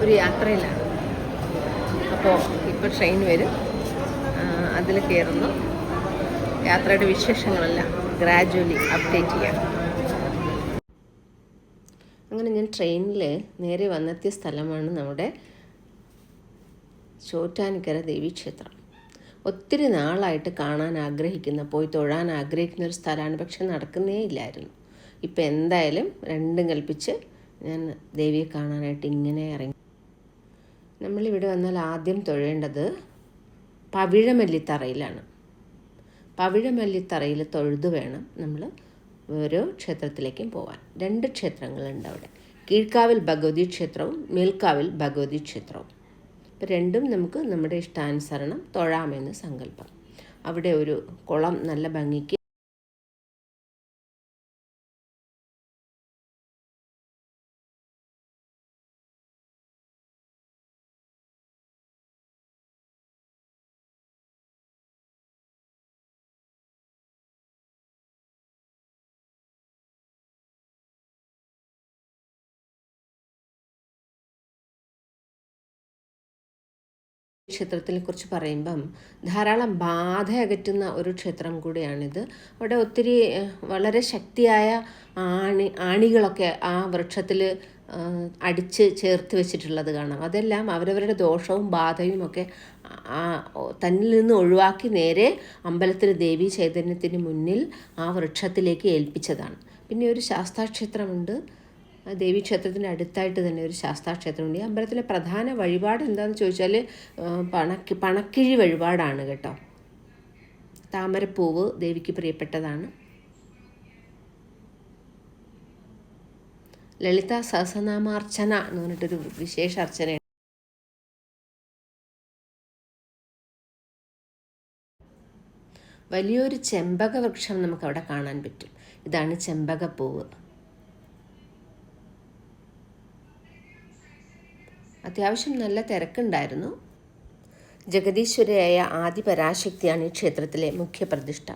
ഒരു യാത്രയിലാണ്. അപ്പോൾ ഇപ്പോൾ ട്രെയിൻ വരും, അതിൽ കയറുന്നു. യാത്രയുടെ വിശേഷങ്ങളെല്ലാം ഗ്രാജുവലി അപ്ഡേറ്റ് ചെയ്യാം. അങ്ങനെ ഞാൻ ട്രെയിനിൽ നേരെ വന്നെത്തിയ സ്ഥലമാണ് നമ്മുടെ ചോറ്റാനിക്കര ദേവീക്ഷേത്രം. ഒത്തിരി നാളായിട്ട് കാണാൻ ആഗ്രഹിക്കുന്ന, പോയി തൊഴാൻ ആഗ്രഹിക്കുന്ന ഒരു സ്ഥലമാണ്. പക്ഷെ നടക്കുന്നേ ഇല്ലായിരുന്നു. ഇപ്പം എന്തായാലും രണ്ടും കൽപ്പിച്ച് ഞാൻ ദേവിയെ കാണാനായിട്ട് ഇങ്ങനെ ഇറങ്ങി. നമ്മളിവിടെ വന്നാൽ ആദ്യം തൊഴേണ്ടത് പവിഴമല്ലിത്തറയിലാണ്. പവിഴമല്ലിത്തറയിൽ തൊഴുതു വേണം നമ്മൾ ഓരോ ക്ഷേത്രത്തിലേക്കും പോകാൻ. 2 ക്ഷേത്രങ്ങളുണ്ട് അവിടെ. കീഴ്ക്കാവിൽ ഭഗവതി ക്ഷേത്രവും മേൽക്കാവിൽ ഭഗവതി ക്ഷേത്രവും. ഇപ്പോൾ രണ്ടും നമുക്ക് നമ്മുടെ ഇഷ്ടാനുസരണം തൊഴാമെന്ന് സങ്കല്പം. അവിടെ ഒരു കുളം നല്ല ഭംഗിക്ക് ക്ഷേത്രത്തിനെ കുറിച്ച് പറയുമ്പം ധാരാളം ബാധ അകറ്റുന്ന ഒരു ക്ഷേത്രം കൂടിയാണിത്. അവിടെ ഒത്തിരി വളരെ ശക്തിയായ ആണികളൊക്കെ ആ വൃക്ഷത്തിൽ അടിച്ച് ചേർത്ത് വെച്ചിട്ടുള്ളത് കാണാം. അതെല്ലാം അവരവരുടെ ദോഷവും ബാധയും ഒക്കെ തന്നിൽ നിന്ന് ഒഴിവാക്കി നേരെ അമ്പലത്തിൽ ദേവീ ചൈതന്യത്തിന് മുന്നിൽ ആ വൃക്ഷത്തിലേക്ക് ഏൽപ്പിച്ചതാണ്. പിന്നെ ഒരു ശാസ്താക്ഷേത്രമുണ്ട്. ദേവീക്ഷേത്രത്തിൻ്റെ അടുത്തായിട്ട് തന്നെ ഒരു ശാസ്താക്ഷേത്രമുണ്ട്. ഈ അമ്പലത്തിലെ പ്രധാന വഴിപാട് എന്താണെന്ന് ചോദിച്ചാൽ പണക്കിഴി വഴിപാടാണ് കേട്ടോ. താമരപ്പൂവ് ദേവിക്ക് പ്രിയപ്പെട്ടതാണ്. ലളിത സഹസ്രനാമാർച്ചന എന്ന് പറഞ്ഞിട്ടൊരു വിശേഷ അർച്ചനയാണ്. വലിയൊരു ചെമ്പക വൃക്ഷം നമുക്കവിടെ കാണാൻ പറ്റും. ഇതാണ് ചെമ്പകപ്പൂവ്. അത്യാവശ്യം നല്ല തിരക്കുണ്ടായിരുന്നു. ജഗദീശ്വരയായ ആദിപരാശക്തിയാണ് ഈ ക്ഷേത്രത്തിലെ മുഖ്യ പ്രതിഷ്ഠ.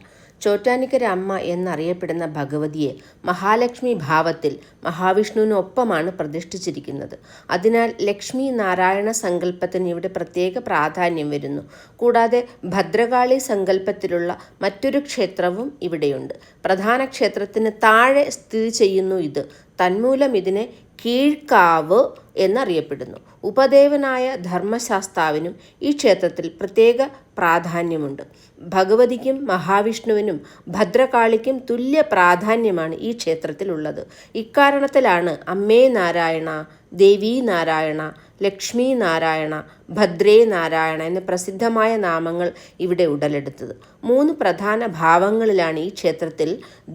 ചോറ്റാനിക്കര അമ്മ എന്നറിയപ്പെടുന്ന ഭഗവതിയെ മഹാലക്ഷ്മി ഭാവത്തിൽ മഹാവിഷ്ണുവിനൊപ്പമാണ് പ്രതിഷ്ഠിച്ചിരിക്കുന്നത്. അതിനാൽ ലക്ഷ്മി നാരായണ സങ്കല്പത്തിന് ഇവിടെ പ്രത്യേക പ്രാധാന്യം വരുന്നു. കൂടാതെ ഭദ്രകാളി സങ്കല്പത്തിലുള്ള മറ്റൊരു ക്ഷേത്രവും ഇവിടെയുണ്ട്. പ്രധാന ക്ഷേത്രത്തിന് താഴെ സ്ഥിതി ചെയ്യുന്നു ഇത്. തന്മൂലം ഇതിനെ കീഴ്ക്കാവ് എന്നറിയപ്പെടുന്നു. ഉപദേവനായ ധർമ്മശാസ്താവിനും ഈ ക്ഷേത്രത്തിൽ പ്രത്യേക പ്രാധാന്യമുണ്ട്. ഭഗവതിക്കും മഹാവിഷ്ണുവിനും ഭദ്രകാളിക്കും തുല്യ പ്രാധാന്യമാണ് ഈ ക്ഷേത്രത്തിലുള്ളത്. ഇക്കാരണത്തിലാണ് അമ്മേ നാരായണ, ദേവീ നാരായണ, ലക്ഷ്മി നാരായണ, ഭദ്രേ നാരായണ എന്ന പ്രസിദ്ധമായ നാമങ്ങൾ ഇവിടെ ഉടലെടുത്തത്. 3 പ്രധാന ഭാവങ്ങളിലാണ് ഈ ക്ഷേത്രത്തിൽ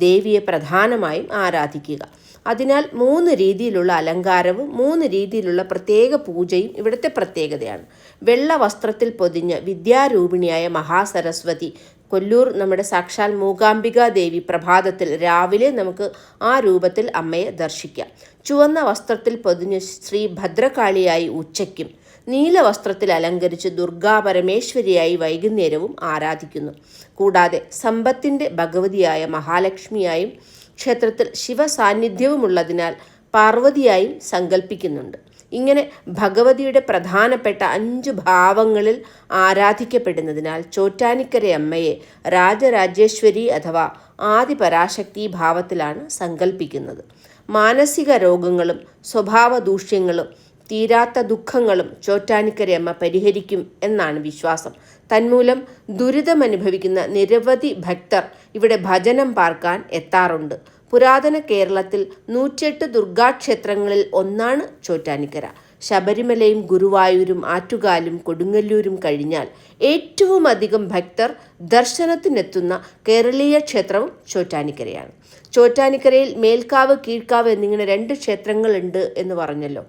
ദേവിയെ പ്രധാനമായും ആരാധിക്കുക. അതിനാൽ 3 രീതിയിലുള്ള അലങ്കാരവും 3 രീതിയിലുള്ള പ്രത്യേക പൂജയും ഇവിടുത്തെ പ്രത്യേകതയാണ്. വെള്ള വസ്ത്രത്തിൽ പൊതിഞ്ഞ് വിദ്യാരൂപിണിയായ മഹാസരസ്വതി, കൊല്ലൂർ നമ്മുടെ സാക്ഷാൽ മൂകാംബികാ ദേവി പ്രഭാതത്തിൽ രാവിലെ നമുക്ക് ആ രൂപത്തിൽ അമ്മയെ ദർശിക്കാം. ചുവന്ന വസ്ത്രത്തിൽ പൊതിഞ്ഞ് ശ്രീ ഭദ്രകാളിയായി ഉച്ചയ്ക്കും, നീല വസ്ത്രത്തിൽ അലങ്കരിച്ച് ദുർഗാ പരമേശ്വരിയായി വൈകുന്നേരവും ആരാധിക്കുന്നു. കൂടാതെ സമ്പത്തിൻ്റെ ഭഗവതിയായ മഹാലക്ഷ്മിയായും ക്ഷേത്രത്തിൽ ശിവസാന്നിധ്യവുമുള്ളതിനാൽ പാർവതിയായും സങ്കല്പിക്കുന്നുണ്ട്. ഇങ്ങനെ ഭഗവതിയുടെ പ്രധാനപ്പെട്ട 5 ഭാവങ്ങളിൽ ആരാധിക്കപ്പെടുന്നതിനാൽ ചോറ്റാനിക്കരയമ്മയെ രാജരാജേശ്വരി അഥവാ ആദിപരാശക്തി ഭാവത്തിലാണ് സങ്കല്പിക്കുന്നത്. മാനസിക രോഗങ്ങളും സ്വഭാവ ദൂഷ്യങ്ങളും തീരാത്ത ദുഃഖങ്ങളും ചോറ്റാനിക്കരയമ്മ പരിഹരിക്കും എന്നാണ് വിശ്വാസം. തന്മൂലം ദുരിതമനുഭവിക്കുന്ന നിരവധി ഭക്തർ ഇവിടെ ഭജനം പാർക്കാൻ എത്താറുണ്ട്. പുരാതന കേരളത്തിൽ 108 ദുർഗാക്ഷേത്രങ്ങളിൽ ഒന്നാണ് ചോറ്റാനിക്കര. ശബരിമലയും ഗുരുവായൂരും ആറ്റുകാലും കൊടുങ്ങല്ലൂരും കഴിഞ്ഞാൽ ഏറ്റവും അധികം ഭക്തർ ദർശനത്തിനെത്തുന്ന കേരളീയ ക്ഷേത്രവും ചോറ്റാനിക്കരയാണ്. ചോറ്റാനിക്കരയിൽ മേൽക്കാവ്, കീഴ്ക്കാവ് എന്നിങ്ങനെ 2 ക്ഷേത്രങ്ങളുണ്ട് എന്ന് പറഞ്ഞല്ലോ.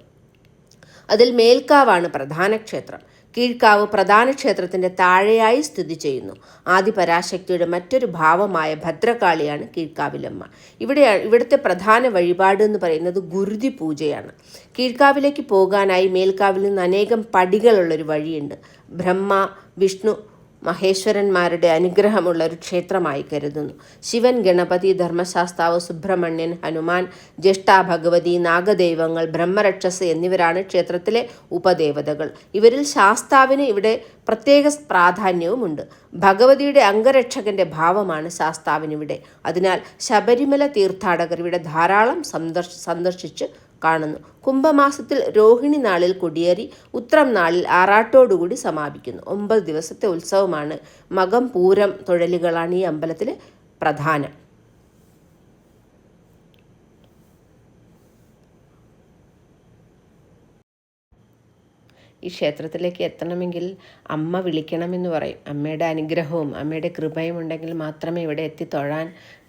അതിൽ മേൽക്കാവാണ് പ്രധാന ക്ഷേത്രം. കീഴ്ക്കാവ് പ്രധാന ക്ഷേത്രത്തിൻ്റെ താഴെയായി സ്ഥിതി ചെയ്യുന്നു. ആദിപരാശക്തിയുടെ മറ്റൊരു ഭാവമായ ഭദ്രകാളിയാണ് കീഴ്ക്കാവിലമ്മ. ഇവിടുത്തെ പ്രധാന വഴിപാട് എന്ന് പറയുന്നത് ഗുരുതി പൂജയാണ്. കീഴ്ക്കാവിലേക്ക് പോകാനായി മേൽക്കാവിൽ നിന്ന് അനേകം പടികളുള്ളൊരു വഴിയുണ്ട്. ബ്രഹ്മ, വിഷ്ണു, മഹേശ്വരന്മാരുടെ അനുഗ്രഹമുള്ള ഒരു ക്ഷേത്രമായി കരുതുന്നു. ശിവൻ, ഗണപതി, ധർമ്മശാസ്താവ്, സുബ്രഹ്മണ്യൻ, ഹനുമാൻ, ജ്യേഷ്ഠ ഭഗവതി, നാഗദൈവങ്ങൾ, ബ്രഹ്മരക്ഷസ് എന്നിവരാണ് ക്ഷേത്രത്തിലെ ഉപദേവതകൾ. ഇവരിൽ ശാസ്താവിന് ഇവിടെ പ്രത്യേക പ്രാധാന്യവുമുണ്ട്. ഭഗവതിയുടെ അംഗരക്ഷകന്റെ ഭാവമാണ് ശാസ്താവിനിവിടെ. അതിനാൽ ശബരിമല തീർത്ഥാടകർ ഇവിടെ ധാരാളം സന്ദർശിച്ച് കാണുന്നു. കുംഭമാസത്തിൽ രോഹിണി നാളിൽ കൊടിയേറി ഉത്രം നാളിൽ ആറാട്ടോടുകൂടി സമാപിക്കുന്നു. 9 ദിവസത്തെ ഉത്സവമാണ്. മകം, പൂരം തൊഴലുകളാണ് ഈ അമ്പലത്തിലെ പ്രധാനം. ഈ ക്ഷേത്രത്തിലേക്ക് എത്തണമെങ്കിൽ അമ്മ വിളിക്കണമെന്ന് പറയും. അമ്മയുടെ അനുഗ്രഹവും അമ്മയുടെ കൃപയും ഉണ്ടെങ്കിൽ മാത്രമേ ഇവിടെ എത്തി തൊഴാൻ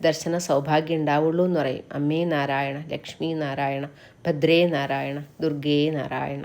ദർശന സൗഭാഗ്യം ഉണ്ടാവുള്ളൂ എന്ന് പറയും. അമ്മേ നാരായണ, ലക്ഷ്മി നാരായണ, ഭദ്രേ നാരായണ, ദുർഗേ നാരായണ.